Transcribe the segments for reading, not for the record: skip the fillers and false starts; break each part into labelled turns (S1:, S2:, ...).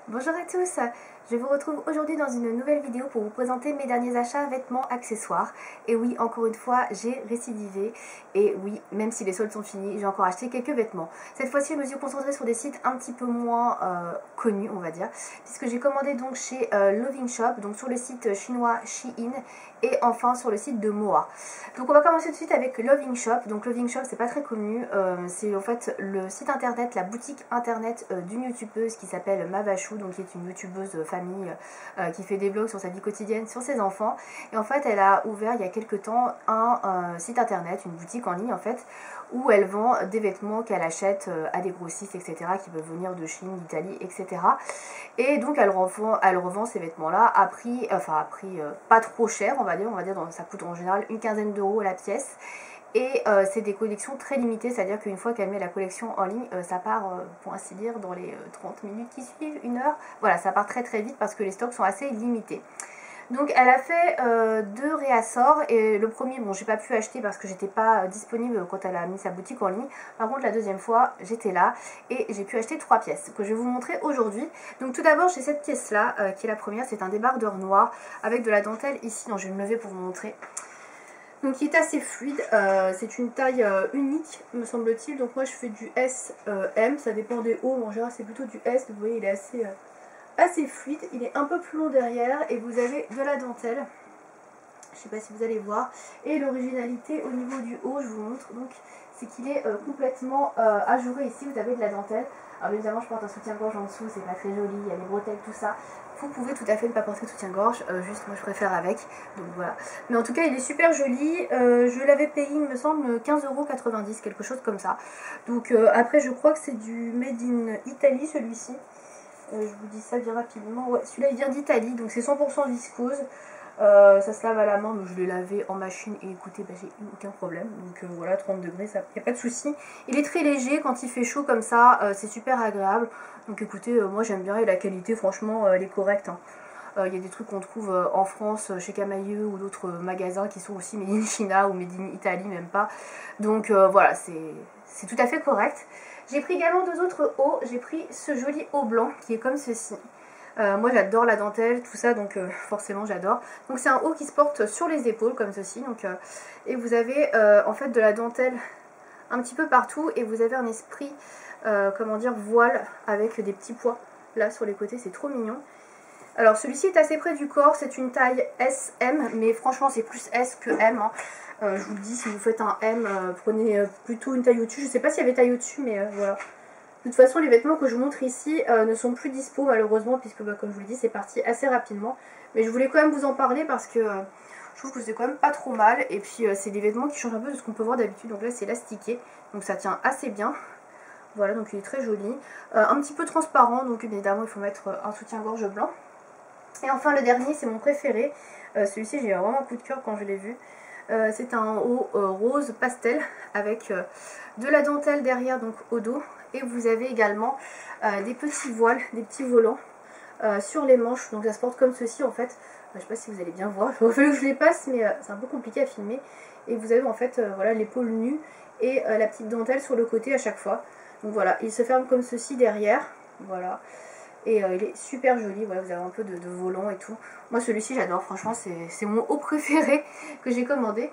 S1: Bonjour à tous, je vous retrouve aujourd'hui dans une nouvelle vidéo pour vous présenter mes derniers achats vêtements accessoires. Et oui, encore une fois, j'ai récidivé. Et oui, même si les soldes sont finis, j'ai encore acheté quelques vêtements. Cette fois-ci, je me suis concentrée sur des sites un petit peu moins connus, on va dire. Puisque j'ai commandé donc chez Loving Shop, donc sur le site chinois Shein. Et enfin sur le site de Moa. Donc on va commencer tout de suite avec Loving Shop. Donc Loving Shop, c'est pas très connu. C'est en fait le site internet, la boutique internet d'une youtubeuse qui s'appelle Mavachou, donc qui est une youtubeuse famille qui fait des vlogs sur sa vie quotidienne, sur ses enfants. Et en fait, elle a ouvert il y a quelques temps un site internet, une boutique en ligne en fait, où elle vend des vêtements qu'elle achète à des grossistes, etc., qui peuvent venir de Chine, d'Italie, etc. Et donc elle revend ces vêtements-là à prix, pas trop cher, on va dire, ça coûte en général une quinzaine d'euros la pièce. Et c'est des collections très limitées, c'est-à-dire qu'une fois qu'elle met la collection en ligne, ça part, pour ainsi dire, dans les 30 minutes qui suivent, une heure. Voilà, ça part très très vite parce que les stocks sont assez limités. Donc elle a fait deux réassorts et le premier, bon, j'ai pas pu acheter parce que j'étais pas disponible quand elle a mis sa boutique en ligne. Par contre la deuxième fois j'étais là et j'ai pu acheter trois pièces que je vais vous montrer aujourd'hui. Donc tout d'abord j'ai cette pièce là qui est la première, c'est un débardeur noir avec de la dentelle ici. Donc je vais me lever pour vous montrer. Donc il est assez fluide, c'est une taille unique me semble-t-il. Donc moi je fais du S, M, ça dépend des hauts, en général c'est plutôt du S. Vous voyez il est assez fluide, il est un peu plus long derrière et vous avez de la dentelle, je sais pas si vous allez voir, et l'originalité au niveau du haut, je vous montre, donc c'est qu'il est complètement ajouré ici, vous avez de la dentelle. Alors évidemment je porte un soutien-gorge en dessous, c'est pas très joli, il y a les bretelles, tout ça. Vous pouvez tout à fait ne pas porter de soutien-gorge, juste moi je préfère avec, donc voilà. Mais en tout cas il est super joli, je l'avais payé il me semble 15,90 €, quelque chose comme ça. Donc après je crois que c'est du Made in Italy celui-ci. Je vous dis ça bien rapidement. Ouais, celui-là il vient d'Italie, donc c'est 100% viscose. Ça se lave à la main, donc je l'ai lavé en machine et écoutez, bah, j'ai eu aucun problème. Donc voilà, 30 degrés, il n'y a pas de souci. Il est très léger, quand il fait chaud comme ça, c'est super agréable. Donc écoutez, moi j'aime bien et la qualité, franchement, elle est correcte. Hein. Il y a des trucs qu'on trouve en France, chez Camailleux ou d'autres magasins qui sont aussi made in China ou made in Italie, même pas. Donc voilà, c'est tout à fait correct. J'ai pris également deux autres hauts. J'ai pris ce joli haut blanc qui est comme ceci. Moi j'adore la dentelle, tout ça, donc forcément j'adore. Donc c'est un haut qui se porte sur les épaules comme ceci. Donc, et vous avez en fait de la dentelle un petit peu partout. Et vous avez un esprit, comment dire, voile avec des petits pois là sur les côtés, c'est trop mignon. Alors celui-ci est assez près du corps, c'est une taille SM, mais franchement c'est plus S que M. Hein. Je vous le dis, si vous faites un M, prenez plutôt une taille au-dessus. Je ne sais pas s'il y avait taille au-dessus, mais voilà. De toute façon, les vêtements que je vous montre ici ne sont plus dispo malheureusement, puisque bah, comme je vous le dis, c'est parti assez rapidement. Mais je voulais quand même vous en parler parce que je trouve que c'est quand même pas trop mal. Et puis c'est des vêtements qui changent un peu de ce qu'on peut voir d'habitude. Donc là c'est élastiqué, donc ça tient assez bien. Voilà, donc il est très joli. Un petit peu transparent, donc évidemment il faut mettre un soutien-gorge blanc. Et enfin le dernier, c'est mon préféré. Celui-ci j'ai eu vraiment un coup de cœur quand je l'ai vu. C'est un haut rose pastel avec de la dentelle derrière, donc au dos. Et vous avez également des petits voiles, des petits volants sur les manches. Donc ça se porte comme ceci en fait. Je sais pas si vous allez bien voir, il va falloir que je les passe, mais c'est un peu compliqué à filmer. Et vous avez en fait voilà, l'épaule nue et la petite dentelle sur le côté à chaque fois. Donc voilà, il se ferme comme ceci derrière. Voilà. Et il est super joli, voilà, vous avez un peu de volant et tout. Moi celui-ci j'adore, franchement c'est mon haut préféré que j'ai commandé.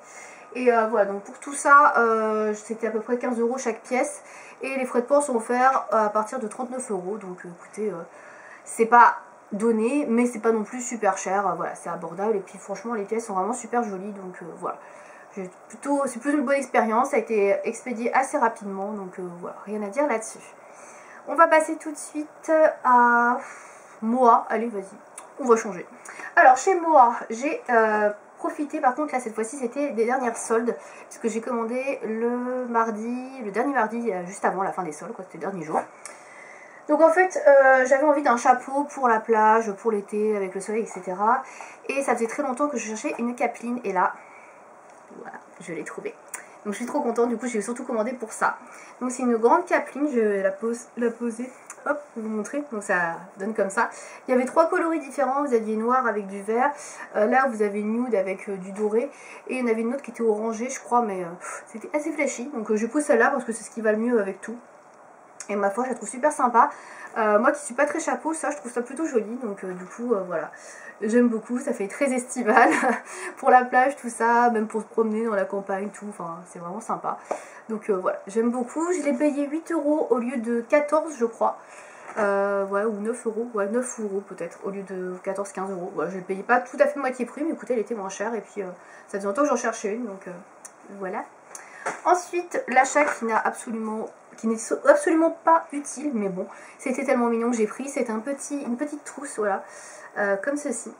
S1: Et voilà, donc pour tout ça, c'était à peu près 15 € chaque pièce. Et les frais de port sont offerts à partir de 39 €. Donc écoutez, c'est pas donné, mais c'est pas non plus super cher. Voilà, c'est abordable. Et puis franchement, les pièces sont vraiment super jolies. Donc voilà, c'est plus une bonne expérience. Ça a été expédié assez rapidement. Donc voilà, rien à dire là-dessus. On va passer tout de suite à Moa. Allez, vas-y, on va changer. Alors, chez Moa, j'ai profité, par contre, là, cette fois-ci, c'était des dernières soldes, puisque j'ai commandé le dernier mardi, juste avant la fin des soldes, quoi, c'était le dernier jour. Donc, en fait, j'avais envie d'un chapeau pour la plage, pour l'été, avec le soleil, etc. Et ça faisait très longtemps que je cherchais une capeline, et là, voilà, je l'ai trouvée. Donc je suis trop contente, du coup j'ai surtout commandé pour ça. Donc c'est une grande capeline, je vais la poser, hop, pour vous montrer, donc ça donne comme ça. Il y avait trois coloris différents, vous aviez noir avec du vert, là vous avez nude avec du doré, et il y en avait une autre qui était orangée je crois, mais c'était assez flashy, donc je pose celle-là parce que c'est ce qui va le mieux avec tout. Et ma foi, je la trouve super sympa. Moi qui suis pas très chapeau, ça je trouve ça plutôt joli. Donc du coup, voilà. J'aime beaucoup, ça fait très estival. Pour la plage, tout ça, même pour se promener dans la campagne, tout. Enfin, c'est vraiment sympa. Donc voilà, j'aime beaucoup. Je l'ai payé 8 € au lieu de 14, je crois. Ouais, ou 9 €, ouais, 9 € peut-être, au lieu de 14-15 €. Voilà, je ne payais pas tout à fait moitié prix, mais écoutez, elle était moins chère. Et puis, ça faisait longtemps que j'en cherchais une, donc voilà. Ensuite, l'achat qui n'est absolument pas utile, mais bon, c'était tellement mignon que j'ai pris. C'est une petite trousse, voilà, comme ceci,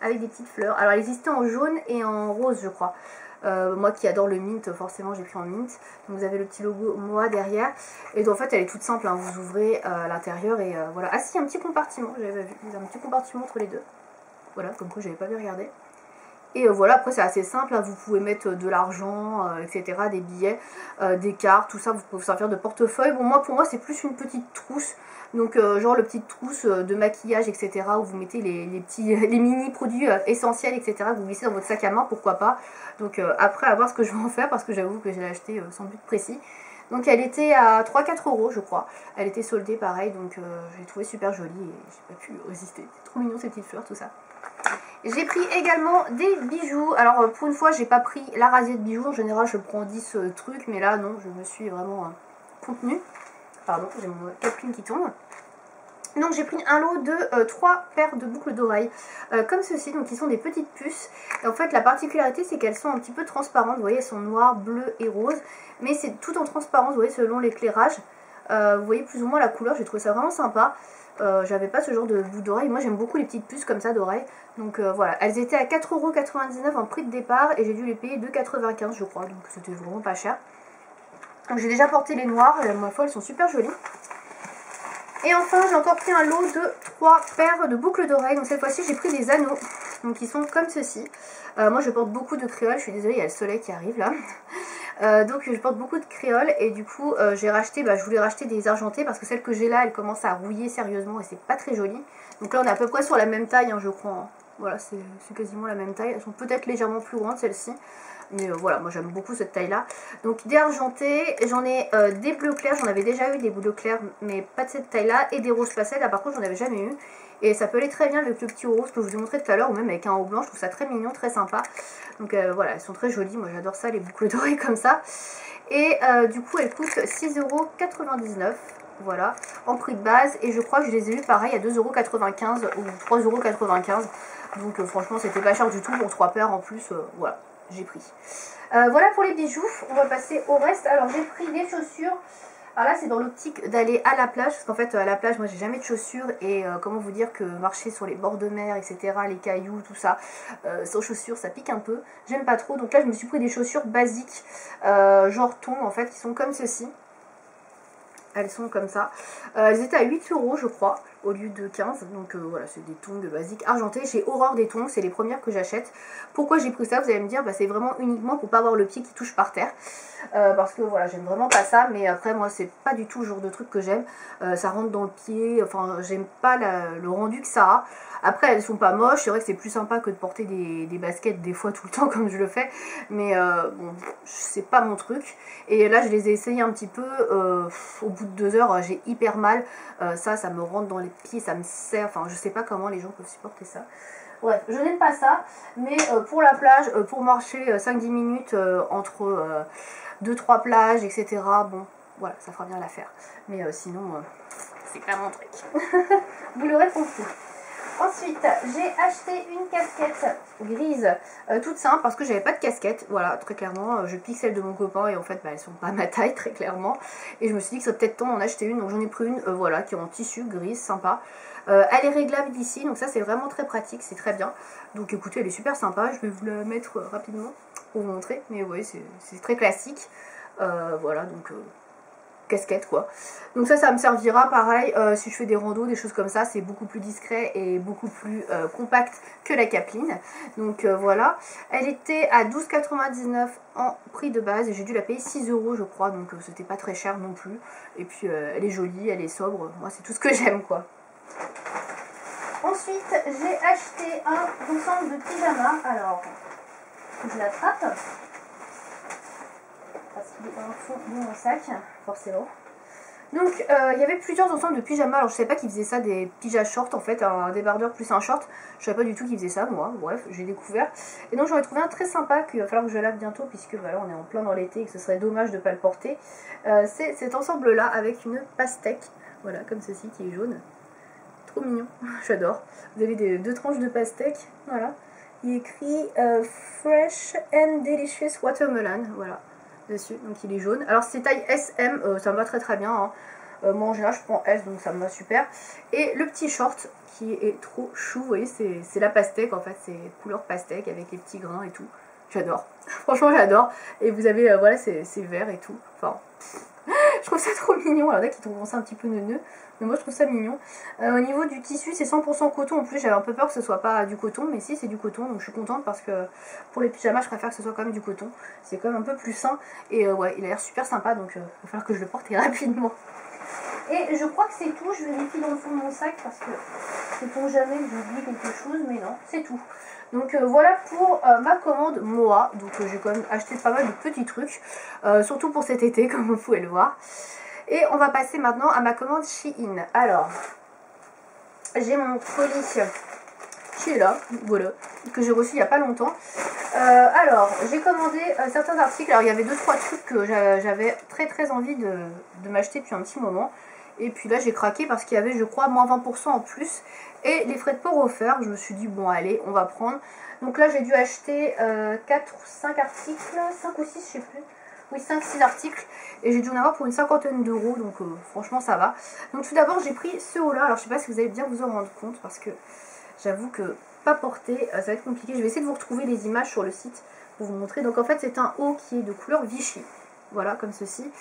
S1: avec des petites fleurs. Alors, elle existait en jaune et en rose, je crois. Moi qui adore le mint, forcément j'ai pris en mint. Donc vous avez le petit logo moi derrière. Et donc en fait elle est toute simple, hein. Vous ouvrez à l'intérieur et voilà. Ah si, un petit compartiment, j'avais vu, un petit compartiment entre les deux. Voilà, comme quoi j'avais pas vu regarder. Et voilà, après c'est assez simple, hein. Vous pouvez mettre de l'argent, etc., des billets, des cartes, tout ça, vous pouvez vous servir de portefeuille. Bon, pour moi c'est plus une petite trousse, donc genre le petite trousse de maquillage, etc., où vous mettez les mini produits essentiels, etc., que vous glissez dans votre sac à main, pourquoi pas. Donc après à voir ce que je vais en faire, parce que j'avoue que je l'ai acheté sans but précis. Donc elle était à 3-4 € je crois, elle était soldée pareil, donc j'ai trouvé super jolie et j'ai pas pu résister. C'est trop mignon ces petites fleurs, tout ça. J'ai pris également des bijoux. Alors pour une fois j'ai pas pris la rasée de bijoux. En général je prends 10 trucs. Mais là non, je me suis vraiment contenue. Pardon, j'ai mon capline qui tombe. Donc j'ai pris un lot de 3 paires de boucles d'oreilles. Comme ceci, donc qui sont des petites puces. Et en fait la particularité c'est qu'elles sont un petit peu transparentes. Vous voyez, elles sont noires, bleues et roses. Mais c'est tout en transparence, vous voyez, selon l'éclairage. Vous voyez plus ou moins la couleur, j'ai trouvé ça vraiment sympa. J'avais pas ce genre de boucles d'oreilles. Moi j'aime beaucoup les petites puces comme ça d'oreilles. Donc voilà, elles étaient à 4,99 € en prix de départ et j'ai dû les payer 2,95 € je crois. Donc c'était vraiment pas cher. Donc j'ai déjà porté les noires, ma foi elles sont super jolies. Et enfin j'ai encore pris un lot de 3 paires de boucles d'oreilles. Donc cette fois-ci j'ai pris des anneaux. Donc ils sont comme ceci. Moi je porte beaucoup de créoles, je suis désolée, il y a le soleil qui arrive là. Donc je porte beaucoup de créoles et du coup j'ai racheté, je voulais racheter des argentés parce que celle que j'ai là elle commence à rouiller sérieusement et c'est pas très joli. Donc là on est à peu près sur la même taille, hein, je crois, hein. Voilà, c'est quasiment la même taille. Elles sont peut-être légèrement plus grandes celles-ci. Mais voilà, moi j'aime beaucoup cette taille là. Donc des argentés, j'en ai des bleus clairs, j'en avais déjà eu des bleus clairs mais pas de cette taille là. Et des roses pastel, là par contre j'en avais jamais eu. Et ça peut aller très bien avec le petit haut rose que je vous ai montré tout à l'heure, ou même avec un haut blanc, je trouve ça très mignon, très sympa. Donc voilà, elles sont très jolies, moi j'adore ça, les boucles d'oreilles comme ça. Et du coup elles coûtent 6,99 €, voilà, en prix de base. Et je crois que je les ai eu pareil à 2,95 € ou 3,95 €. Donc franchement c'était pas cher du tout pour 3 paires en plus, voilà, j'ai pris. Voilà pour les bijoux, on va passer au reste. Alors j'ai pris des chaussures. Alors là c'est dans l'optique d'aller à la plage, parce qu'en fait à la plage moi j'ai jamais de chaussures et comment vous dire que marcher sur les bords de mer, etc., les cailloux, tout ça, sans chaussures ça pique un peu, j'aime pas trop. Donc là je me suis pris des chaussures basiques, genre tongs en fait, qui sont comme ceci. Elles sont comme ça. Elles étaient à 8 € je crois, au lieu de 15. Donc voilà, c'est des tongs basiques argentés. J'ai horreur des tongs, c'est les premières que j'achète. Pourquoi j'ai pris ça? Vous allez me dire, c'est vraiment uniquement pour pas avoir le pied qui touche par terre. Parce que voilà, j'aime vraiment pas ça. Mais après, moi, c'est pas du tout le genre de truc que j'aime. Ça rentre dans le pied. Enfin, j'aime pas le rendu que ça a. Après, elles sont pas moches. C'est vrai que c'est plus sympa que de porter des baskets des fois tout le temps comme je le fais. Mais bon, c'est pas mon truc. Et là, je les ai essayées un petit peu. Au bout de 2 heures, j'ai hyper mal. Ça me rentre dans les pieds, ça me serre. Enfin, je sais pas comment les gens peuvent supporter ça. Bref, je n'aime pas ça. Mais pour la plage, pour marcher 5-10 minutes entre 2-3 plages, etc. Bon, voilà, ça fera bien l'affaire. Mais sinon, c'est pas mon truc. Vous l'aurez compris. Ensuite, j'ai acheté une casquette grise toute simple parce que j'avais pas de casquette. Voilà, très clairement, je pique celle de mon copain et en fait, elles sont pas à ma taille, très clairement. Et je me suis dit que ça peut-être temps d'en acheter une. Donc j'en ai pris une, voilà, qui est en tissu grise, sympa. Elle est réglable d'ici, donc ça c'est vraiment très pratique, c'est très bien. Donc écoutez, elle est super sympa. Je vais vous la mettre rapidement pour vous montrer. Mais oui, c'est très classique. Voilà, donc casquette quoi. Donc ça me servira pareil si je fais des randos, des choses comme ça. C'est beaucoup plus discret et beaucoup plus compact que la capeline. Donc voilà, elle était à 12,99 € en prix de base et j'ai dû la payer 6 € je crois, donc c'était pas très cher non plus. Et puis elle est jolie, elle est sobre, moi c'est tout ce que j'aime quoi. Ensuite j'ai acheté un ensemble de pyjamas. Alors je l'attrape parce qu'il est dans le fond de mon sac, forcément. Donc il y avait plusieurs ensembles de pyjamas, alors je savais pas qu'ils faisaient ça, des pyjamas shorts en fait, un débardeur plus un short, je savais pas du tout qu'ils faisaient ça moi, bref, j'ai découvert. Et donc j'en ai trouvé un très sympa qu'il va falloir que je lave bientôt puisque voilà, on est en plein dans l'été et que ce serait dommage de ne pas le porter. C'est cet ensemble là avec une pastèque, voilà, comme ceci qui est jaune, trop mignon, j'adore. Vous avez deux tranches de pastèque, voilà, il est écrit Fresh and Delicious Watermelon, voilà. Dessus, donc il est jaune. Alors c'est taille SM, ça me va très très bien. Hein. Moi en général je prends S, donc ça me va super. Et le petit short qui est trop chou, vous voyez, c'est la pastèque en fait, c'est couleur pastèque avec les petits grains et tout. J'adore, franchement j'adore. Et vous avez, voilà, c'est vert et tout. Enfin, je trouve ça trop mignon. Alors là qui trouvent ça un petit peu neuneux, mais moi je trouve ça mignon. Au niveau du tissu, c'est 100% coton. En plus j'avais un peu peur que ce soit pas du coton, mais si, c'est du coton, donc je suis contente parce que pour les pyjamas je préfère que ce soit quand même du coton. C'est quand même un peu plus sain et ouais, il a l'air super sympa, donc il va falloir que je le porte rapidement. Et je crois que c'est tout. Je vérifie dans le fond de mon sac parce que sait-on jamais que j'oublie quelque chose, mais non, c'est tout. Donc voilà pour ma commande Moa. Donc j'ai quand même acheté pas mal de petits trucs, surtout pour cet été comme vous pouvez le voir. Et on va passer maintenant à ma commande Shein. Alors, j'ai mon colis qui est là, voilà, que j'ai reçu il n'y a pas longtemps. Alors, j'ai commandé certains articles. Alors, il y avait 2-3 trucs que j'avais très envie de m'acheter depuis un petit moment. Et puis là, j'ai craqué parce qu'il y avait, je crois, moins 20% en plus. Et les frais de port offerts, je me suis dit, bon, allez, on va prendre. Donc là, j'ai dû acheter 4 ou 5 articles, 5 ou 6, je sais plus. Oui, 5-6 articles. Et j'ai dû en avoir pour une cinquantaine d'euros. Donc, franchement, ça va. Donc, tout d'abord, j'ai pris ce haut-là. Alors, je sais pas si vous allez bien vous en rendre compte parce que j'avoue que pas porter, ça va être compliqué. Je vais essayer de vous retrouver les images sur le site pour vous montrer. Donc, en fait, c'est un haut qui est de couleur Vichy. Voilà, comme ceci.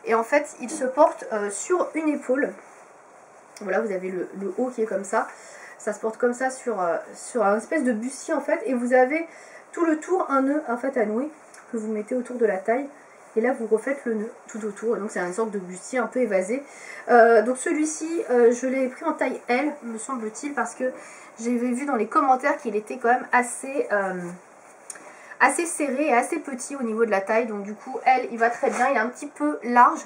S1: Et en fait, il se porte sur une épaule. Voilà, vous avez le haut qui est comme ça. Ça se porte comme ça sur un espèce de bustier en fait. Et vous avez tout le tour un nœud en fait à nouer que vous mettez autour de la taille. Et là, vous refaites le nœud tout autour. Et donc, c'est une sorte de bustier un peu évasé. Donc, celui-ci, je l'ai pris en taille L, me semble-t-il, parce que j'avais vu dans les commentaires qu'il était quand même assez serré et assez petit au niveau de la taille. Donc, du coup, L, il va très bien. Il est un petit peu large.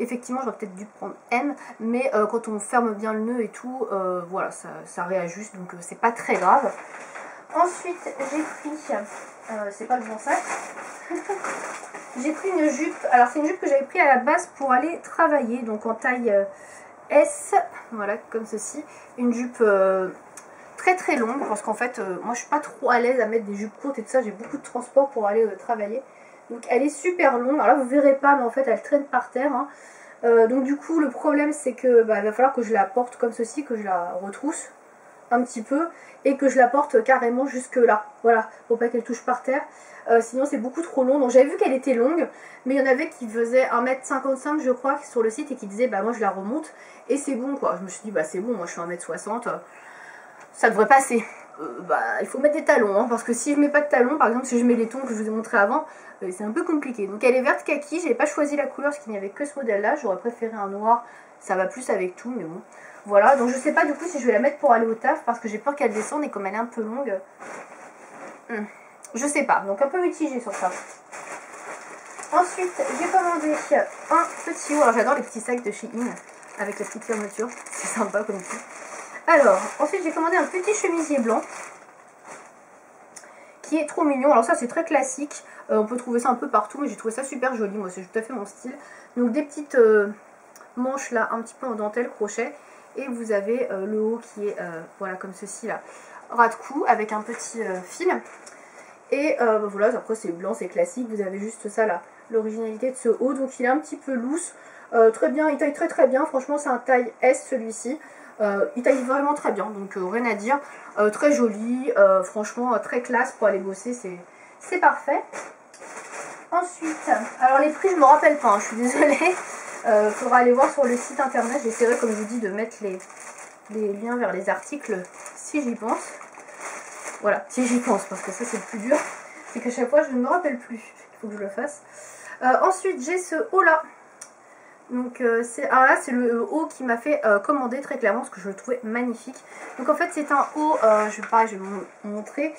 S1: Effectivement, j'aurais peut-être dû prendre M, mais quand on ferme bien le nœud et tout, voilà, ça réajuste, donc c'est pas très grave. Ensuite, j'ai pris, c'est pas le bon sac, j'ai pris une jupe. Alors, c'est une jupe que j'avais pris à la base pour aller travailler, donc en taille S, voilà, comme ceci. Une jupe très longue, parce qu'en fait, moi je suis pas trop à l'aise à mettre des jupes courtes et tout ça, j'ai beaucoup de transport pour aller travailler. Donc elle est super longue. Alors là vous verrez pas, mais en fait elle traîne par terre. Hein. Donc du coup le problème c'est que il va falloir que je la porte comme ceci, que je la retrousse un petit peu et que je la porte carrément jusque là. Voilà, pour pas qu'elle touche par terre. Sinon c'est beaucoup trop long. Donc j'avais vu qu'elle était longue, mais il y en avait qui faisaient 1m55 je crois sur le site et qui disaient bah moi je la remonte et c'est bon quoi. Je me suis dit bah c'est bon, moi je suis 1m60, ça devrait passer. Il faut mettre des talons, hein, parce que si je mets pas de talons, par exemple si je mets les tons que je vous ai montré avant, c'est un peu compliqué. Donc elle est verte kaki, j'avais pas choisi la couleur parce qu'il n'y avait que ce modèle là, j'aurais préféré un noir, ça va plus avec tout, mais bon. Voilà, donc je sais pas du coup si je vais la mettre pour aller au taf, parce que j'ai peur qu'elle descende et comme elle est un peu longue, je sais pas, donc un peu mitigé sur ça. Ensuite, j'ai commandé un petit haut, alors j'adore les petits sacs de Shein, avec la petite fermeture, c'est sympa comme tout. Alors, ensuite j'ai commandé un petit chemisier blanc qui est trop mignon. Alors ça c'est très classique, on peut trouver ça un peu partout, mais j'ai trouvé ça super joli, moi c'est tout à fait mon style. Donc des petites manches là, un petit peu en dentelle crochet, et vous avez le haut qui est voilà comme ceci là, ras de cou avec un petit fil. Et voilà, après c'est blanc, c'est classique, vous avez juste ça là, l'originalité de ce haut, donc il est un petit peu loose, très bien, il taille très bien, franchement c'est un taille S celui-ci. Il taille vraiment très bien, donc rien à dire, très joli, franchement très classe pour aller bosser, c'est parfait. Ensuite, alors les prix je me rappelle pas, hein, je suis désolée, faudra aller voir sur le site internet, j'essaierai comme je vous dis de mettre les liens vers les articles si j'y pense. Voilà, si j'y pense, parce que ça c'est le plus dur, c'est qu'à chaque fois je ne me rappelle plus, il faut que je le fasse. Ensuite j'ai ce haut là. Donc alors là c'est le haut qui m'a fait commander très clairement parce que je le trouvais magnifique. Donc en fait c'est un haut, je vais vous montrer,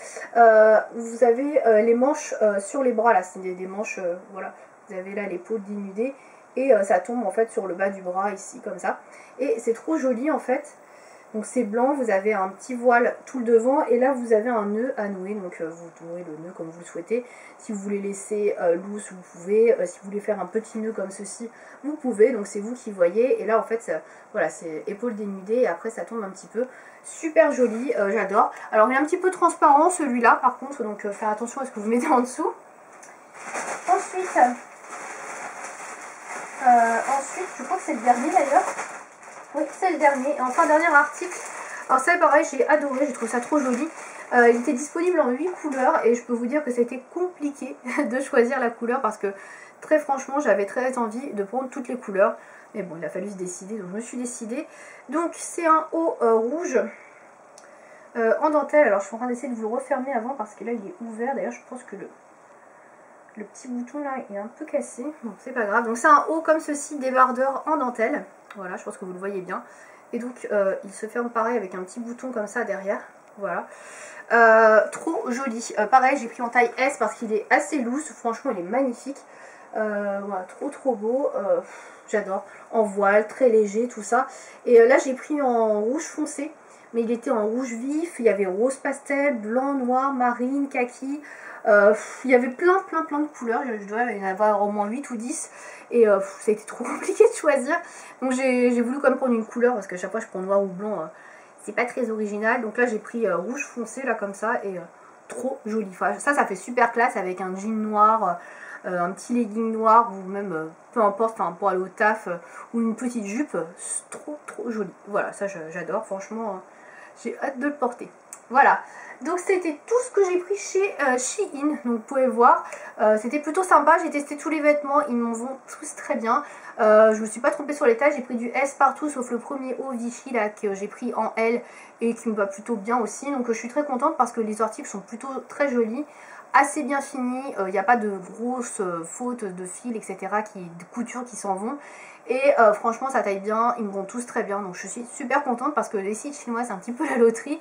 S1: vous avez les manches sur les bras là, c'est des manches, voilà, vous avez là l'épaule dénudée et ça tombe en fait sur le bas du bras ici comme ça, et c'est trop joli en fait. Donc c'est blanc, vous avez un petit voile tout le devant et là vous avez un nœud à nouer, donc vous nouez le nœud comme vous le souhaitez. Si vous voulez laisser loose, vous pouvez. Si vous voulez faire un petit nœud comme ceci, vous pouvez. Donc c'est vous qui voyez. Et là en fait, ça, voilà, c'est épaule dénudée et après ça tombe un petit peu. Super joli, j'adore. Alors il est un petit peu transparent celui-là par contre, donc faire attention à ce que vous mettez en dessous. Ensuite, je crois que c'est le dernier d'ailleurs. Oui, c'est le dernier. Et enfin, dernier article. Alors ça, pareil, j'ai adoré, j'ai trouvé ça trop joli. Il était disponible en 8 couleurs et je peux vous dire que c'était compliqué de choisir la couleur parce que très franchement, j'avais très envie de prendre toutes les couleurs. Mais bon, il a fallu se décider, donc je me suis décidée. Donc c'est un haut rouge en dentelle. Alors je suis en train d'essayer de vous le refermer avant parce que là, il est ouvert. D'ailleurs, je pense que le petit bouton là est un peu cassé. Bon, c'est pas grave. Donc c'est un haut comme ceci, débardeur en dentelle. Voilà, je pense que vous le voyez bien. Et donc, il se ferme pareil avec un petit bouton comme ça derrière. Voilà. Trop joli. Pareil, j'ai pris en taille S parce qu'il est assez loose. Franchement, il est magnifique. Voilà, trop beau. J'adore. En voile, très léger, tout ça. Et là, j'ai pris en rouge foncé. Mais il était en rouge vif. Il y avait rose pastel, blanc, noir, marine, kaki. Il y avait plein de couleurs. Je dois y en avoir au moins 8 ou 10. Et ça a été trop compliqué de choisir. Donc j'ai voulu quand même prendre une couleur parce qu'à chaque fois je prends noir ou blanc, c'est pas très original. Donc là j'ai pris rouge foncé là comme ça et trop joli. Enfin, ça fait super classe avec un jean noir, un petit legging noir ou même peu importe, pour aller au taf ou une petite jupe. Trop joli. Voilà, ça j'adore. Franchement, j'ai hâte de le porter. Voilà, donc c'était tout ce que j'ai pris chez Shein, donc vous pouvez voir, c'était plutôt sympa, j'ai testé tous les vêtements, ils m'en vont tous très bien, je me suis pas trompée sur les tailles, j'ai pris du S partout sauf le premier haut Vichy là que j'ai pris en L et qui me va plutôt bien aussi, donc je suis très contente parce que les articles sont plutôt très jolis, assez bien finis, il n'y a pas de grosses fautes de fil etc, de couture qui s'en vont. Et franchement ça taille bien, ils me vont tous très bien, donc je suis super contente parce que les sites chinois c'est un petit peu la loterie.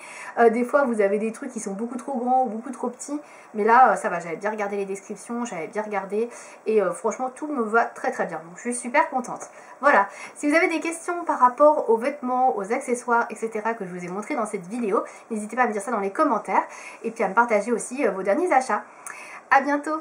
S1: Des fois vous avez des trucs qui sont beaucoup trop grands ou beaucoup trop petits, mais là ça va, j'avais bien regardé les descriptions, j'avais bien regardé et franchement tout me va très bien, donc je suis super contente. Voilà, si vous avez des questions par rapport aux vêtements, aux accessoires, etc. que je vous ai montré dans cette vidéo, n'hésitez pas à me dire ça dans les commentaires et puis à me partager aussi vos derniers achats. A bientôt!